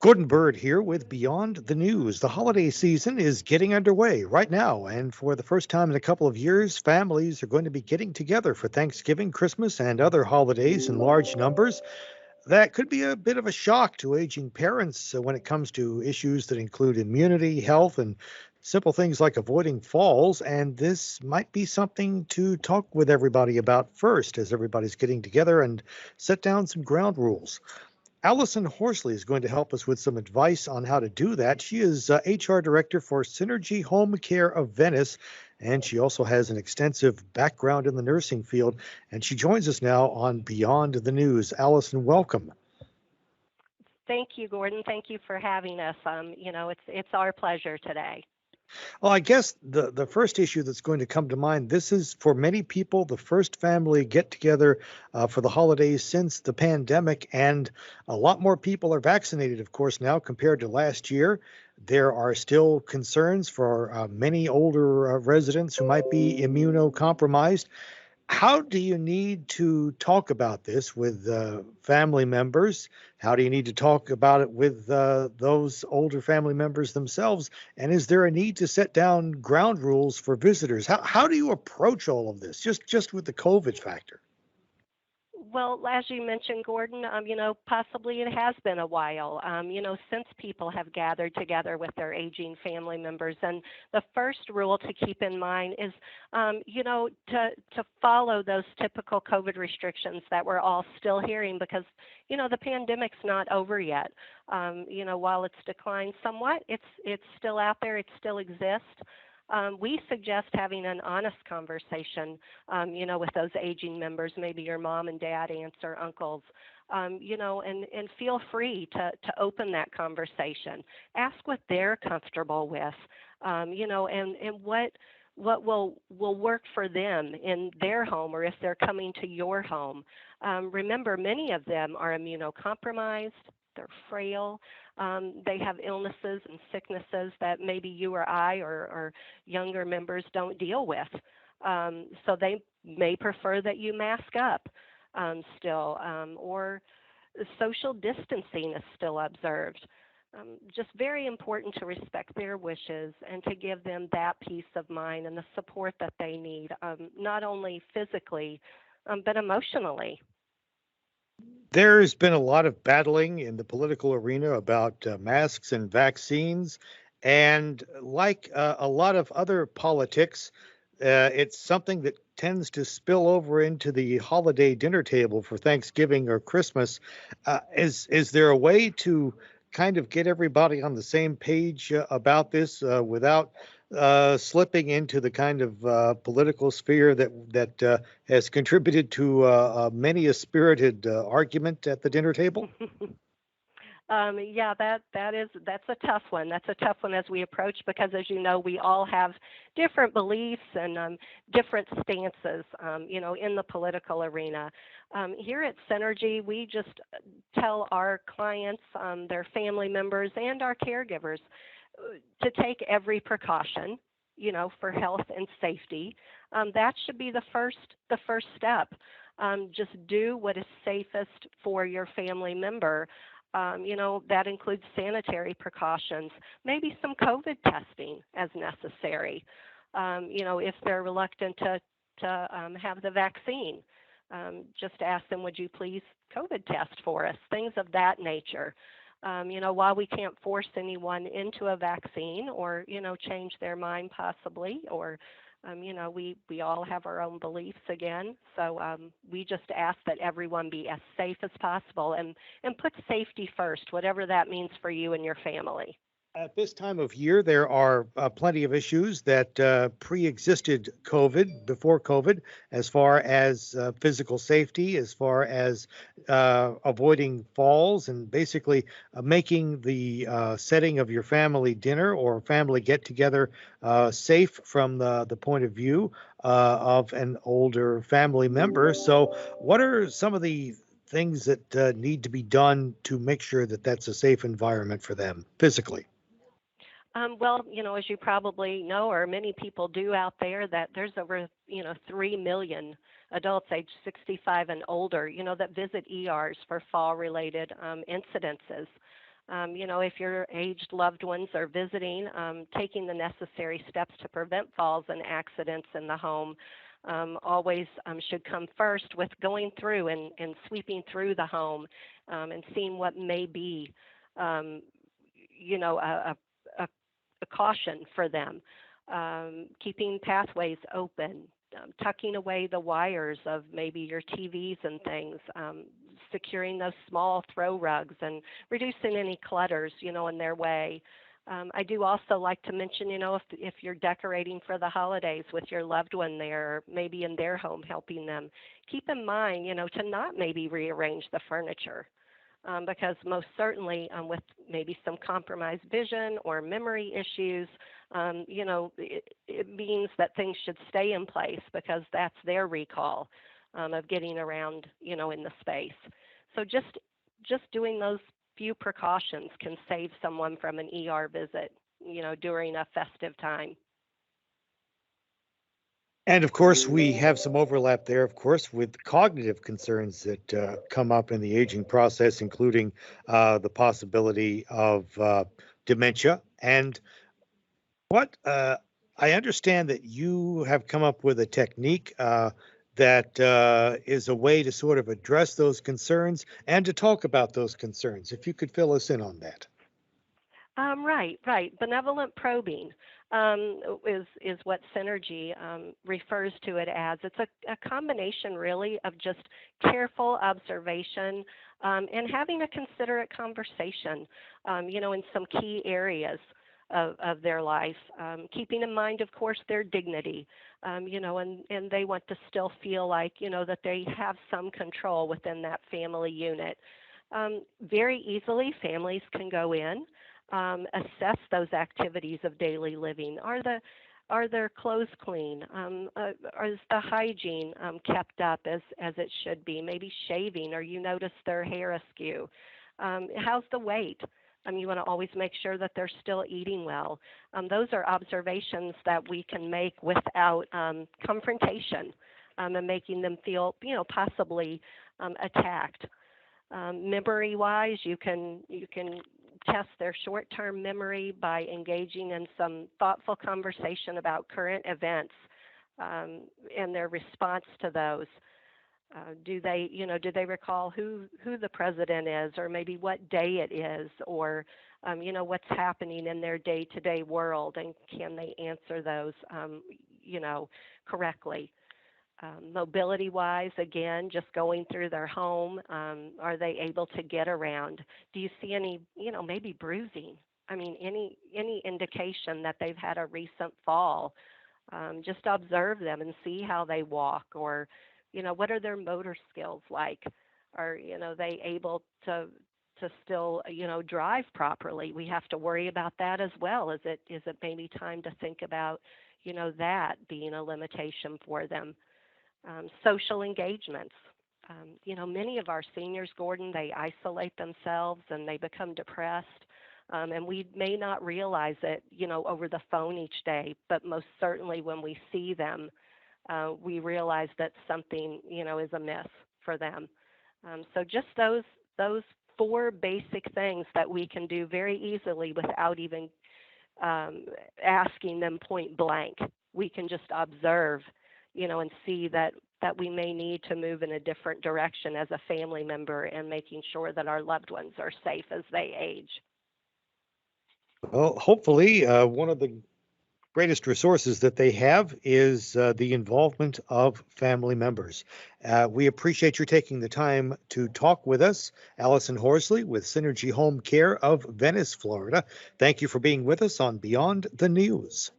Gordon Bird here with Beyond the News. The holiday season is getting underway right now, and for the first time in a couple of years, families are going to be getting together for Thanksgiving, Christmas, and other holidays in large numbers. That could be a bit of a shock to aging parents when it comes to issues that include immunity, health, and simple things like avoiding falls. And this might be something to talk with everybody about first as everybody's getting together and set down some ground rules. Allison Horsley is going to help us with some advice on how to do that. She is HR Director for SYNERGY HomeCare of Venice, and she also has an extensive background in the nursing field. And she joins us now on Beyond the News. Allison, welcome. Thank you, Gordon. Thank you for having us. It's our pleasure today. Well, I guess the first issue that's going to come to mind, this is for many people the first family get together for the holidays since the pandemic, and a lot more people are vaccinated, of course, now compared to last year. There are still concerns for many older residents who might be immunocompromised. How do you need to talk about this with family members? How do you need to talk about it with those older family members themselves? And is there a need to set down ground rules for visitors? How do you approach all of this? Just with the COVID factor. Well, as you mentioned, Gordon, possibly it has been a while, since people have gathered together with their aging family members. And the first rule to keep in mind is, to follow those typical COVID restrictions that we're all still hearing because, the pandemic's not over yet. While it's declined somewhat, it's still out there, it still exists. We suggest having an honest conversation, with those aging members, maybe your mom and dad, aunts or uncles, and feel free to open that conversation. Ask what they're comfortable with, and what will work for them in their home or if they're coming to your home. Remember, many of them are immunocompromised. They're frail. They have illnesses and sicknesses that maybe you or I or younger members don't deal with. So they may prefer that you mask up still, or social distancing is still observed. Just very important to respect their wishes and to give them that peace of mind and the support that they need, not only physically, but emotionally. There's been a lot of battling in the political arena about masks and vaccines. And like a lot of other politics, it's something that tends to spill over into the holiday dinner table for Thanksgiving or Christmas. Is there a way to kind of get everybody on the same page about this without slipping into the kind of political sphere that has contributed to many a spirited argument at the dinner table? Yeah, that's a tough one. That's a tough one as we approach because, as you know, we all have different beliefs and different stances, in the political arena. Here at Synergy, we just tell our clients, their family members, and our caregivers to take every precaution, for health and safety. That should be the first step. Just do what is safest for your family member. That includes sanitary precautions, maybe some COVID testing as necessary. If they're reluctant to have the vaccine, just ask them, would you please COVID test for us? Things of that nature. While we can't force anyone into a vaccine or, change their mind possibly, or, we all have our own beliefs again. So we just ask that everyone be as safe as possible and put safety first, whatever that means for you and your family. At this time of year, there are plenty of issues that pre-existed COVID, before COVID, as far as physical safety, as far as avoiding falls, and basically making the setting of your family dinner or family get-together safe from the point of view of an older family member. So, what are some of the things that need to be done to make sure that that's a safe environment for them physically? Well, as you probably know, or many people do out there, that there's over, 3 million adults age 65 and older, that visit ERs for fall-related incidences. If your aged loved ones are visiting, taking the necessary steps to prevent falls and accidents in the home always should come first with going through and sweeping through the home and seeing what may be, um, you know, a, a caution for them, keeping pathways open, tucking away the wires of maybe your TVs and things, securing those small throw rugs and reducing any clutters, in their way. I do also like to mention, if you're decorating for the holidays with your loved one there, or maybe in their home helping them, keep in mind, to not maybe rearrange the furniture. Because most certainly with maybe some compromised vision or memory issues, it means that things should stay in place because that's their recall of getting around, in the space. So just doing those few precautions can save someone from an ER visit, during a festive time. And of course, we have some overlap there, of course, with cognitive concerns that come up in the aging process, including the possibility of dementia. And what I understand that you have come up with a technique that is a way to sort of address those concerns and to talk about those concerns. If you could fill us in on that. Right, right. Benevolent probing is what Synergy refers to it as. It's a combination, really, of just careful observation and having a considerate conversation, in some key areas of their life, keeping in mind, of course, their dignity, and they want to still feel like, that they have some control within that family unit. Very easily, families can go in, assess those activities of daily living. Are their clothes clean? Is the hygiene kept up as it should be? Maybe shaving, or you notice their hair askew. How's the weight? You want to always make sure that they're still eating well. Those are observations that we can make without confrontation and making them feel, possibly attacked. Memory-wise, you can test their short-term memory by engaging in some thoughtful conversation about current events and their response to those. Do they recall who the president is, or maybe what day it is, or what's happening in their day-to-day world, and can they answer those, correctly? Mobility-wise, again, just going through their home, are they able to get around? Do you see any, maybe bruising? I mean, any indication that they've had a recent fall? Just observe them and see how they walk, or, what are their motor skills like? Are, they able to still, drive properly? We have to worry about that as well. Is it maybe time to think about, that being a limitation for them? Social engagements. Many of our seniors, Gordon, they isolate themselves and they become depressed. And we may not realize it, over the phone each day, but most certainly when we see them, we realize that something, is amiss for them. So just those four basic things that we can do very easily without even asking them point blank. We can just observe, and see that we may need to move in a different direction as a family member and making sure that our loved ones are safe as they age. Well, hopefully, one of the greatest resources that they have is the involvement of family members. We appreciate you taking the time to talk with us, Allison Horsley with Synergy Home Care of Venice, Florida. Thank you for being with us on Beyond the News.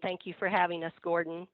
Thank you for having us, Gordon.